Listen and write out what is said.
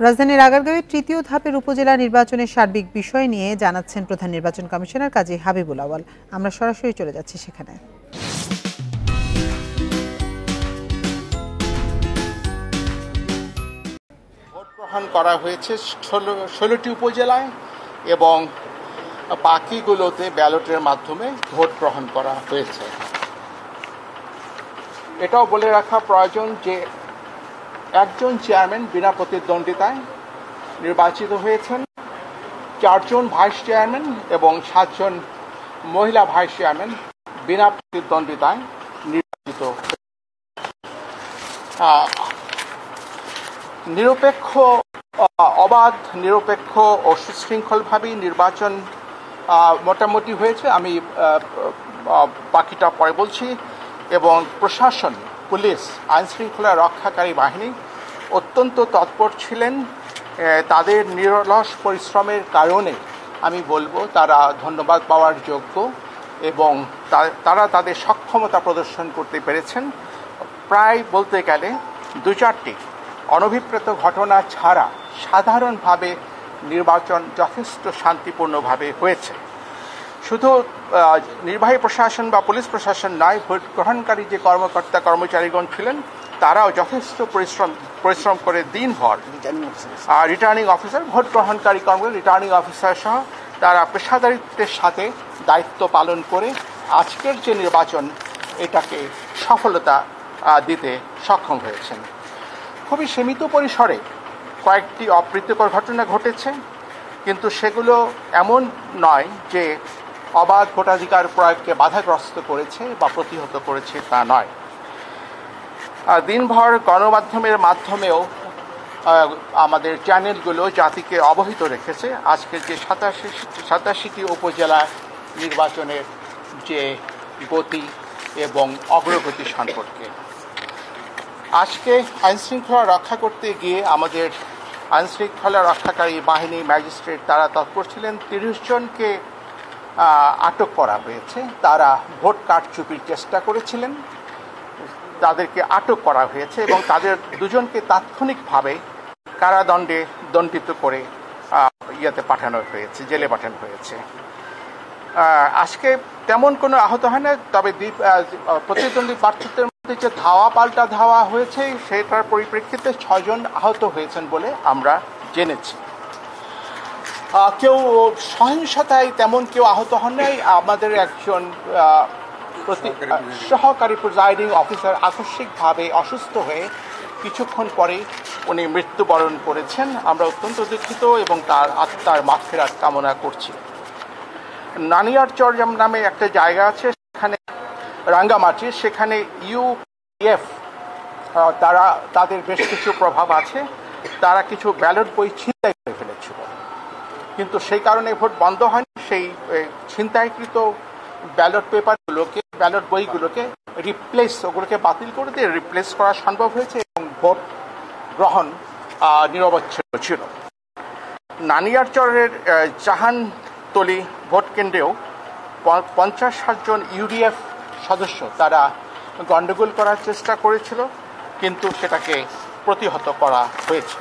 রাজধানীর আগারগাঁওয়ে তৃতীয় ধাপের উপজেলা নির্বাচনের সার্বিক বিষয় নিয়ে জানাচ্ছেন প্রধান নির্বাচন কমিশনার কাজী হাবিবুল আওয়াল। আমরা সরাসরি চলে যাচ্ছি সেখানে। ভোট গ্রহণ করা হয়েছে 16টি উপজেলায় এবং বাকিগুলোতে ব্যালটের মাধ্যমে ভোট গ্রহণ করা হয়েছে। এটাও বলে রাখা প্রয়োজন যে একজন চেয়ারম্যান বিনা প্রতিদ্বন্দ্বিতায় নির্বাচিত হয়েছেন, 4 জন ভাইস চেয়ারম্যান এবং 7 জন মহিলা ভাইস চেয়ারম্যান বিনা প্রতিদ্বন্দ্বিতায় নির্বাচিত। নিরপেক্ষ, অবাধ, নিরপেক্ষ ও সুশৃঙ্খলভাবেই নির্বাচন মোটামুটি হয়েছে, আমি বাকিটা পরে বলছি। এবং প্রশাসন, পুলিশ, আইনশৃঙ্খলা রক্ষাকারী বাহিনী অত্যন্ত তৎপর ছিলেন। তাদের নিরলস পরিশ্রমের কারণে আমি বলবো তারা ধন্যবাদ পাওয়ার যোগ্য এবং তারা তাদের সক্ষমতা প্রদর্শন করতে পেরেছেন। প্রায় বলতে গেলে 2-4টি অনভিপ্রেত ঘটনা ছাড়া সাধারণভাবে নির্বাচন যথেষ্ট শান্তিপূর্ণভাবে হয়েছে। শুধু নির্বাহী প্রশাসন বা পুলিশ প্রশাসন নয়, ভোট গ্রহণকারী যে কর্মকর্তা কর্মচারীগণ ছিলেন তারাও যথেষ্ট পরিশ্রম করে দিনভর, রিটার্নিং অফিসার, ভোট গ্রহণকারী রিটার্নিং অফিসার সহ তারা পেশাদারিত্বের সাথে দায়িত্ব পালন করে আজকের যে নির্বাচন এটাকে সফলতা দিতে সক্ষম হয়েছেন। খুবই সীমিত পরিসরে কয়েকটি অপ্রীতিকর ঘটনা ঘটেছে, কিন্তু সেগুলো এমন নয় যে অবাধ ভোটাধিকার প্রয়োগকে বাধাগ্রস্ত করেছে বা প্রতিহত করেছে, তা নয়। দিনভর গণমাধ্যমের মাধ্যমেও আমাদের চ্যানেলগুলো জাতিকে অবহিত রেখেছে আজকের যে 87টি উপজেলা নির্বাচনের যে গতি এবং অগ্রগতি সম্পর্কে। আজকে আইনশৃঙ্খলা রক্ষা করতে গিয়ে আমাদের আইনশৃঙ্খলা রক্ষাকারী বাহিনী, ম্যাজিস্ট্রেট তারা তৎপর ছিলেন। 30 জনকে আটক করা হয়েছে। তারা ভোট কারচুপির চেষ্টা করেছিলেন, তাদেরকে আটক করা হয়েছে এবং তাদের 2 জনকে তাৎক্ষণিকভাবে কারাদণ্ডে দণ্ডিত করে পাঠানো হয়েছে, জেলে পাঠানো হয়েছে। আজকে তেমন কোনো আহত হয় না, তবে প্রতিদ্বন্দ্বী প্রার্থীদের মধ্যে যে ধাওয়া পাল্টা ধাওয়া হয়েছে সেটার পরিপ্রেক্ষিতে 6 জন আহত হয়েছেন বলে আমরা জেনেছি। কেউ সহিংসতায় তেমন কেউ আহত হন নাই। আমাদের একজন সহকারী প্রিজাইডিং অফিসার আকস্মিকভাবে অসুস্থ হয়ে কিছুক্ষণ পরে উনি মৃত্যুবরণ করেছেন। আমরা অত্যন্ত দুঃখিত এবং তার আত্মার মাগফিরাত কামনা করছি। নানিয়ারচর নামে একটা জায়গা আছে, সেখানে রাঙ্গামাটি, সেখানে ইউপিএফ তাদের বেশ কিছু প্রভাব আছে। তারা কিছু ব্যালট বই ছিনতাই করে ফেলেছিল, কিন্তু সেই কারণে ভোট বন্ধ হয়নি। সেই ছিনতাইকৃত ব্যালট পেপারগুলোকে, ব্যালট বইগুলোকে ওগুলোকে বাতিল করে দিয়ে রিপ্লেস করা সম্ভব হয়েছে এবং ভোট গ্রহণ নিরবচ্ছিন্ন ছিল। নানিয়ারচরের জাহানতলি ভোট কেন্দ্রেও 50-60 জন ইউডিএফ সদস্য তারা গণ্ডগোল করার চেষ্টা করেছিল, কিন্তু সেটাকে প্রতিহত করা হয়েছে।